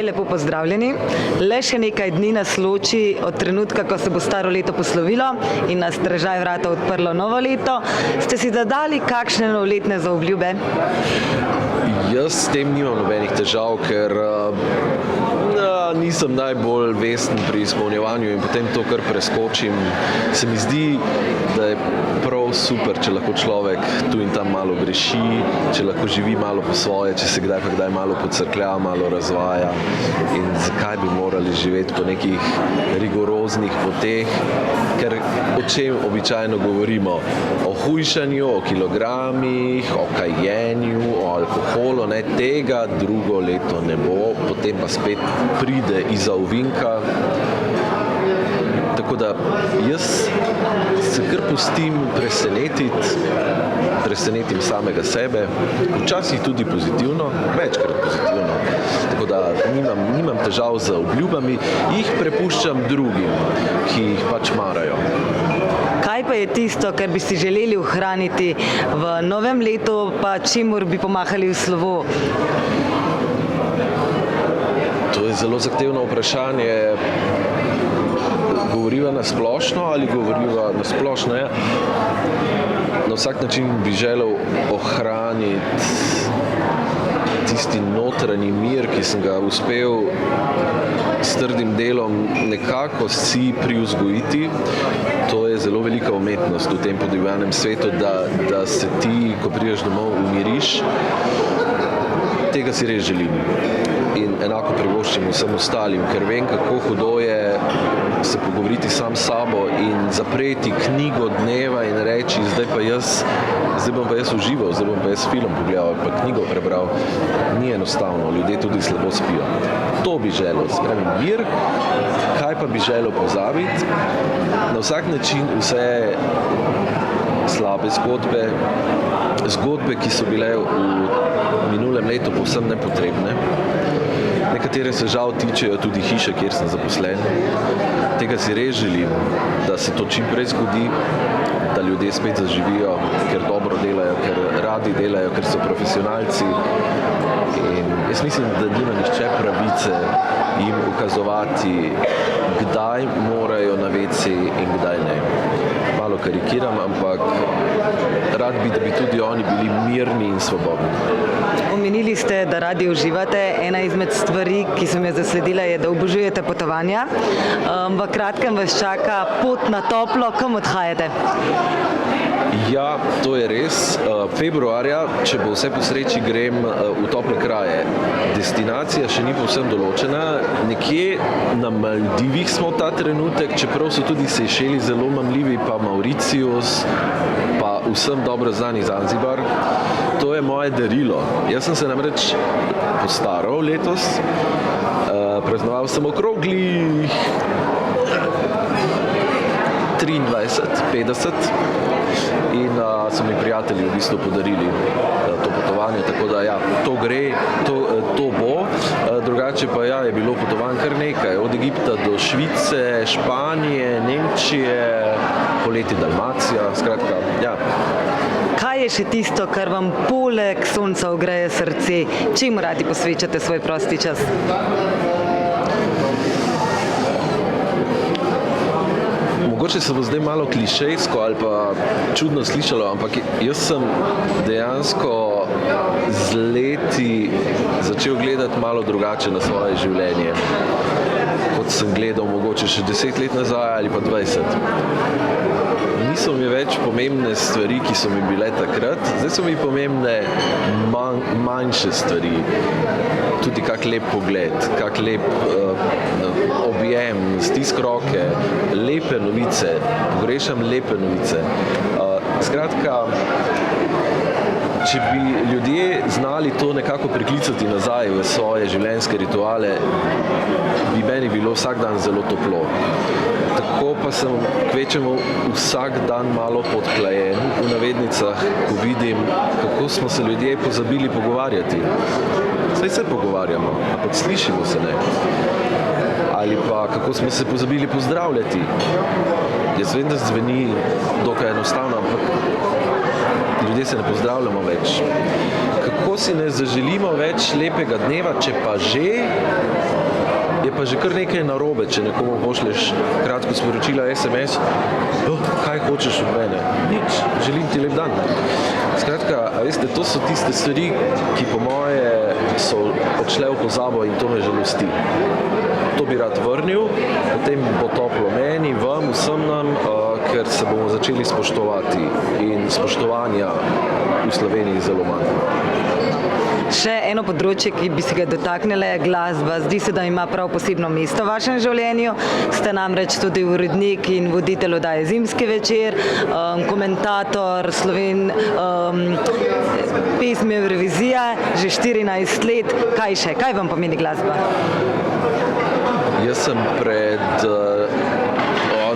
lepo pozdravljeni. Le še nekaj dni nas loči od trenutka, ko se bo staro leto poslovilo in na strežaj vrata odprlo novo leto. Ste si zadali kakšne novoletne zaobljube? Jaz s tem nimam nobenih težav, ker nisem najbolj vesten pri izpolnjevanju in potem to kar preskočim. Se mi zdi, da je prav super, če lahko človek tu in tam malo greši, če lahko živi malo po svoje, če se kdaj pa kdaj malo pocrklja, malo razvaja. In zakaj bi morali živeti po nekih rigoroznih poteh, ker o čem običajno govorimo? O hujšanju, o kilogramih, o kajenju, o alkoholu, ne, tega drugo leto ne bo, potem pa spet pride iza ovinka. Tako da jaz se kar pustim presenetim samega sebe, včasih tudi pozitivno, večkrat pozitivno. Tako da nimam težav z obljubami, jih prepuščam drugim, ki jih pač marajo. Kaj pa je tisto, kar bi si želeli ohraniti v novem letu, pa čemur bi pomahali v slovo? To je zelo zahtevno vprašanje. Govoriva na splošno ali govoriva na splošno? Ja. Na vsak način bi želel ohraniti tisti notranji mir, ki sem ga uspel s trdim delom nekako si privzgojiti. To je zelo velika umetnost v tem podivjanem svetu, da se ti, ko prideš domov, umiriš. Tega si res želim. In enako privoščim vsem ostalim, ker vem, kako hudo je se pogovoriti sam s sabo in zapreti knjigo dneva in reči, zdaj bom pa jaz užival, zdaj bom pa jaz film pogledal, pa knjigo prebral. Ni enostavno, ljudje tudi slabo spijo. To bi želel, spremem mir, kaj pa bi želel pozabiti? Na vsak način vse slabe zgodbe, ki so bile v minulem letu povsem nepotrebne. Nekatere se žal tičejo tudi hiše, kjer sem zaposlen. Tega si res želim, da se to čim prej zgodi, da ljudje spet zaživijo, ker dobro delajo, ker radi delajo, ker so profesionalci. In jaz mislim, da nima nihče pravice jim ukazovati, kdaj morajo na WC in kdaj ne. Malo karikiram, ampak rad bi, da bi tudi oni bili mirni in svobodni. Omenili ste, da radi uživate. Ena izmed stvari, ki sem jo zasledila, je, da obožujete potovanja. V kratkem vas čaka pot na toplo. Kam odhajate? Ja, to je res. Februarja, če bo vse po sreči, grem v tople kraje. Destinacija še ni povsem določena. Nekje na Maldivih smo ta trenutek, čeprav so tudi Sejšeli zelo mamljivi, pa Mauritius, pa vsem dobro znani Zanzibar. To je moje darilo. Jaz sem se namreč postaral letos. Praznoval sem okroglih 23, 50 in so mi prijatelji v bistvu podarili to potovanje, tako da ja, to gre, to bo. Drugače pa ja, je bilo potovanj kar nekaj, od Egipta do Švice, Španije, Nemčije, poleti Dalmacija, skratka, ja. Kaj je še tisto, kar vam poleg sonca ogreje srce? Čemu radi posvečate svoj prosti čas? Mogoče se bo zdaj malo klišejsko ali pa čudno slišalo, ampak jaz sem dejansko z leti začel gledati malo drugače na svoje življenje, kot sem gledal mogoče še 10 let nazaj ali pa 20. Niso mi več pomembne stvari, ki so mi bile takrat, zdaj so mi pomembne manjše stvari. Tudi kak lep pogled, kak lep objem, stisk roke, lepe novice, pogrešam lepe novice. Skratka, če bi ljudje znali to nekako priklicati nazaj v svoje življenjske rituale, bi meni bilo vsak dan zelo toplo. Tako pa sem kvečemo vsak dan malo podklajen v navednicah, ko vidim, kako smo se ljudje pozabili pogovarjati. Saj se pogovarjamo, ampak slišimo se ne. Ali pa kako smo se pozabili pozdravljati. Jaz vem, da zveni dokaj enostavno, ampak ljudje se ne pozdravljamo več. ko si ne zaželimo več lepega dneva, če pa že, je pa že kar nekaj narobe, če nekomu pošleš kratko sporočilo SMS, kaj hočeš od mene? Nič, želim ti lep dan. Skratka, a veste, to so tiste stvari, ki po moje so odšle v pozabo in to me žalosti. To bi rad vrnil, potem bo toplo meni, vam, vsem nam, ker se bomo začeli spoštovati in spoštovanja v Sloveniji zelo manj. Še eno področje, ki bi se ga dotaknila, je glasba. Zdi se, da ima prav posebno mesto v vašem življenju. Ste namreč tudi urednik in voditelj oddaje Zimski večer, komentator pesmi Evrovizija, že 14 let. Kaj še? Kaj vam pomeni glasba? Jaz sem pred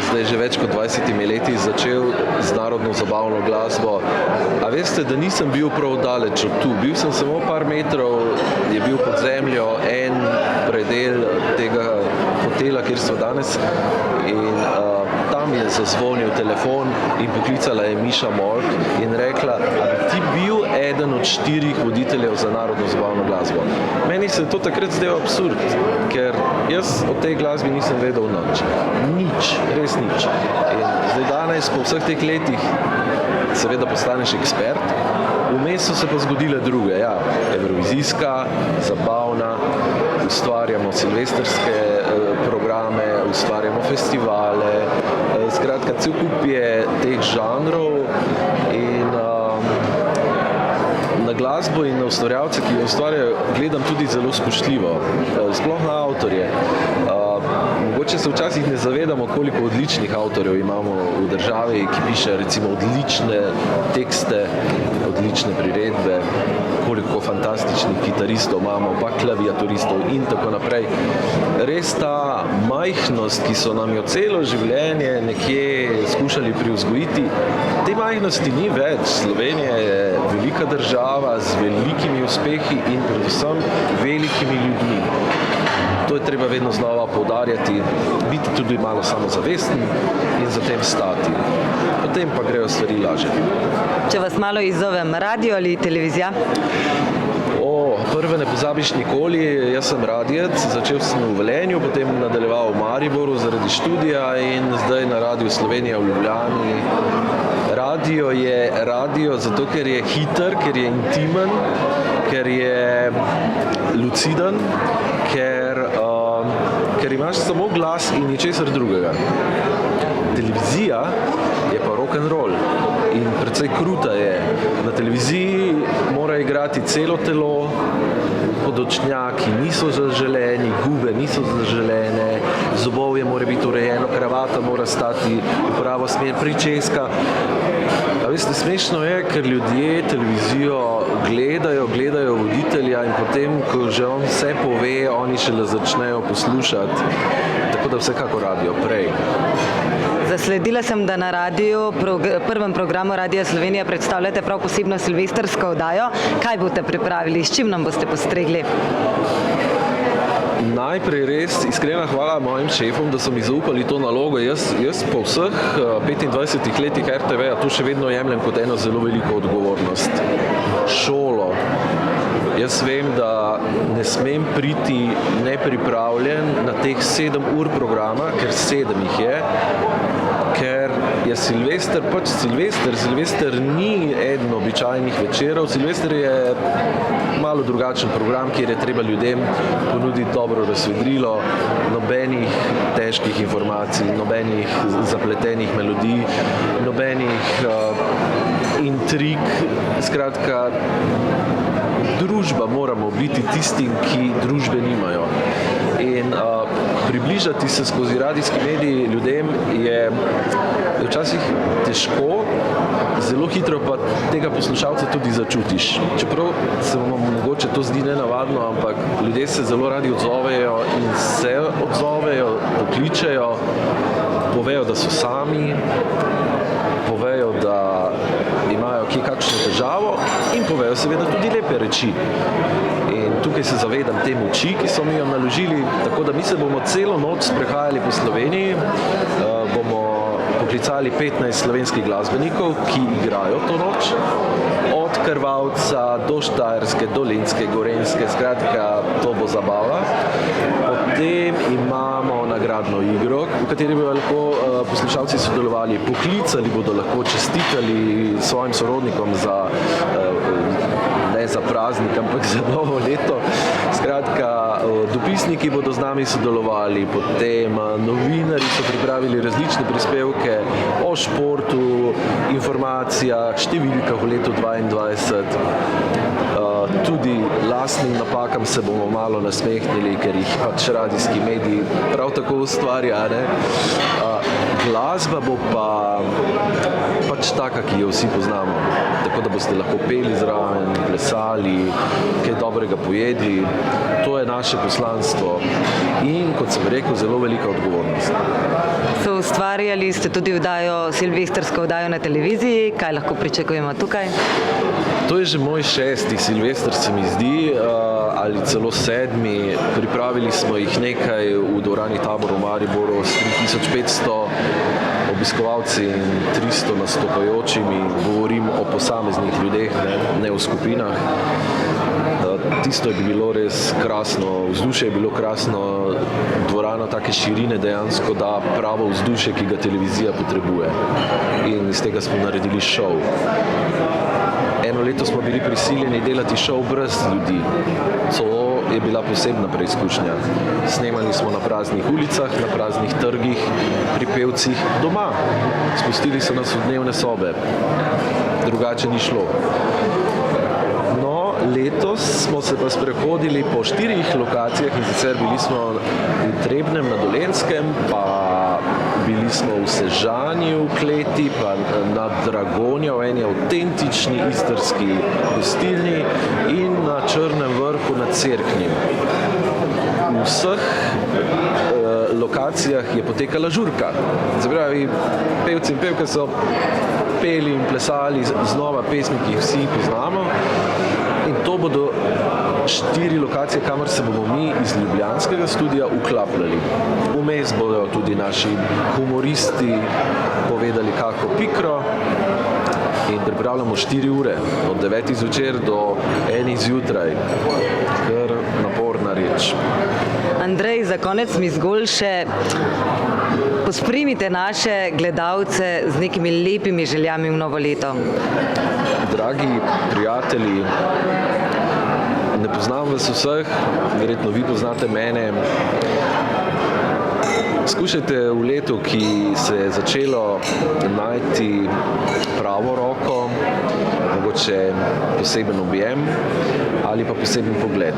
zdaj že več kot 20 leti začel z narodno zabavno glasbo. A veste, da nisem bil prav daleč od tu. Bil sem samo par metrov, je bil pod zemljo en predel tega hotela, kjer smo danes. In tam je zazvonil telefon in poklicala je Miša Molk in rekla, a bi ti bil eden od 4 voditeljev za narodno zabavno glasbo. Meni se to takrat zdel absurd, ker jaz o tej glasbi nisem vedel nič. Nič, res nič. In zdaj danes, po vseh teh letih, seveda postaneš ekspert, vmes so se pa zgodile druge, ja, evrovizijska, zabavna, ustvarjamo silvestrske programe, ustvarjamo festivale, skratka, cel kup je teh žanrov in na glasbo in na ustvarjalce, ki jo ustvarjajo, gledam tudi zelo spoštljivo, sploh na avtorje. Mogoče se včasih ne zavedamo, koliko odličnih avtorjev imamo v državi, ki piše recimo odlične tekste, odlične priredbe, koliko fantastičnih kitaristov imamo, pa klaviaturistov in tako naprej. Res ta majhnost, ki so nam jo celo življenje nekje skušali privzgojiti, te majhnosti ni več. Slovenija je velika država z velikimi uspehi in predvsem velikimi ljudmi. To je treba vedno znova poudarjati, biti tudi malo samozavesten in zatem stati. Potem pa grejo stvari lažje. Če vas malo izzovem, radio ali televizija? Prve ne pozabiš nikoli, jaz sem radijec, začel sem v Velenju, potem nadaljeval v Mariboru zaradi študija in zdaj na Radiu Slovenija v Ljubljani. Radio je radio zato, ker je hiter, ker je intimen, ker je luciden, ker imaš samo glas in ničesar drugega. Televizija je pa rock and roll in precej kruta je. Na televiziji mora igrati celo telo, podočnjaki niso zaželeni, gube niso zaželene, zobovje mora biti urejeno, kravata mora stati v pravo smer, pričeska. A veste, smešno je, ker ljudje televizijo gledajo voditelja in potem, ko že on vse pove, oni šele začnejo poslušati. Tako da vsekako radio prej. Zasledila sem, da na radiju, prvem programu Radia Slovenija predstavljate prav posebno silvestrsko oddajo. Kaj boste pripravili, s čim nam boste postregli? Najprej res iskrena hvala mojim šefom, da so mi zaupali to nalogo. Jaz po vseh 25 letih RTV-ja to še vedno jemljem kot eno zelo veliko odgovornost. Šolo. Jaz vem, da ne smem priti nepripravljen na teh 7 ur programa, ker 7 jih je, ker je Silvester pač Silvester. Silvester ni eden običajnih večerov. Silvester je malo drugačen program, kjer je treba ljudem ponuditi dobro razvedrilo, nobenih težkih informacij, nobenih zapletenih melodij, nobenih intrig. Skratka, družba moramo biti tistim, ki družbe nimajo. In približati se skozi radijski medij ljudem je včasih težko, zelo hitro pa tega poslušalca tudi začutiš. Čeprav se vam mogoče to zdi nenavadno, ampak ljudje se zelo radi odzovejo in se odzovejo, pokličejo, povejo, da so sami, povejo, da imajo kje kakšno težavo in povejo seveda tudi lepe reči. In tukaj se zavedam te moči, ki so mi jo naložili, tako da mi se bomo celo noč sprehajali po Sloveniji, bomo poklicali 15 slovenskih glasbenikov, ki igrajo to noč. Od Krvavca do Štajerske, Dolenjske, Gorenjske, skratka, to bo zabava. Potem imamo nagradno igro, v kateri bodo lahko poslušalci sodelovali, poklicali bodo lahko, čestitali svojim sorodnikom za ne za praznik, ampak za novo leto. Skratka, dopisniki bodo z nami sodelovali, potem novinarji so pripravili različne prispevke o športu, informacijah, številkah v letu 2022. Tudi lastnim napakam se bomo malo nasmehnili, ker jih pač radijski mediji prav tako ustvarja, ne? Glasba bo pa pač taka, ki jo vsi poznamo. Tako da boste lahko peli zraven, plesali, kaj dobrega pojedli. To je naše poslanstvo in, kot sem rekel, zelo velika odgovornost. So ustvarjali ste tudi silvestrsko vdajo na televiziji, kaj lahko pričakujemo tukaj? To je že moj 6. silvester, se mi zdi, ali celo 7. Pripravili smo jih nekaj v dvorani Tabor v Mariboru s 3500 obiskovalci in 300 nastopajočimi. Govorim o posameznih ljudeh, ne o skupinah. Tisto je bilo res krasno, vzdušje je bilo krasno, dvorana take širine dejansko da pravo vzdušje, ki ga televizija potrebuje. In iz tega smo naredili šov. Eno leto smo bili prisiljeni delati šov brez ljudi. To je bila posebna preizkušnja. Snemali smo na praznih ulicah, na praznih trgih, pri pevcih doma. Spustili so nas v dnevne sobe. Drugače ni šlo. Letos smo se pa sprehodili po 4 lokacijah in sicer bili smo v Trebnjem na Dolenjskem, pa bili smo v Sežanju v kleti, pa na Dragonja v eni avtentični istrski gostilni in na Črnem vrhu nad Cerknim. V vseh lokacijah je potekala žurka. Zapravi, pevci in pevke so peli in plesali znova pesmi, ki jih vsi poznamo. In to bodo 4 lokacije, kamor se bomo mi iz ljubljanskega studia vklapljali. Vmes bodo tudi naši humoristi povedali kako pikro in pripravljamo 4 ure, od 9 zvečer do 1 zjutraj. Kar naporna reč. Andrej, za konec mi zgolj še pospremite naše gledalce z nekimi lepimi željami v novo leto. Dragi prijatelji, ne poznam vas vseh, verjetno vi poznate mene. Skušajte v letu, ki se je začelo, najti pravo roko, mogoče poseben objem ali pa poseben pogled.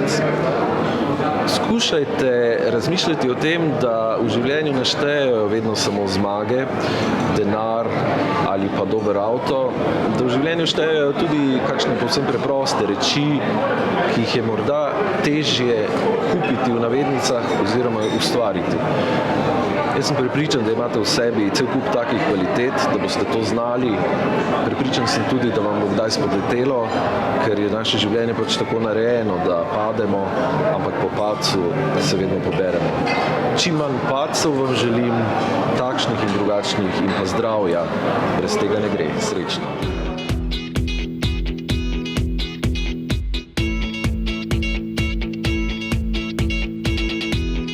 Skušajte razmišljati o tem, da v življenju ne štejejo vedno samo zmage, denar ali pa dober avto, da v življenju štejejo tudi kakšne povsem preproste reči, ki jih je morda težje kupiti v navednicah oziroma ustvariti. Jaz sem prepričan, da imate v sebi cel kup takih kvalitet, da boste to znali. Prepričan sem tudi, da vam bo kdaj spodletelo, ker je naše življenje pač tako narejeno, da pademo, ampak po padcu se vedno poberemo. Čim manj padcev vam želim, takšnih in drugačnih, in pa zdravja. Brez tega ne gre. Srečno.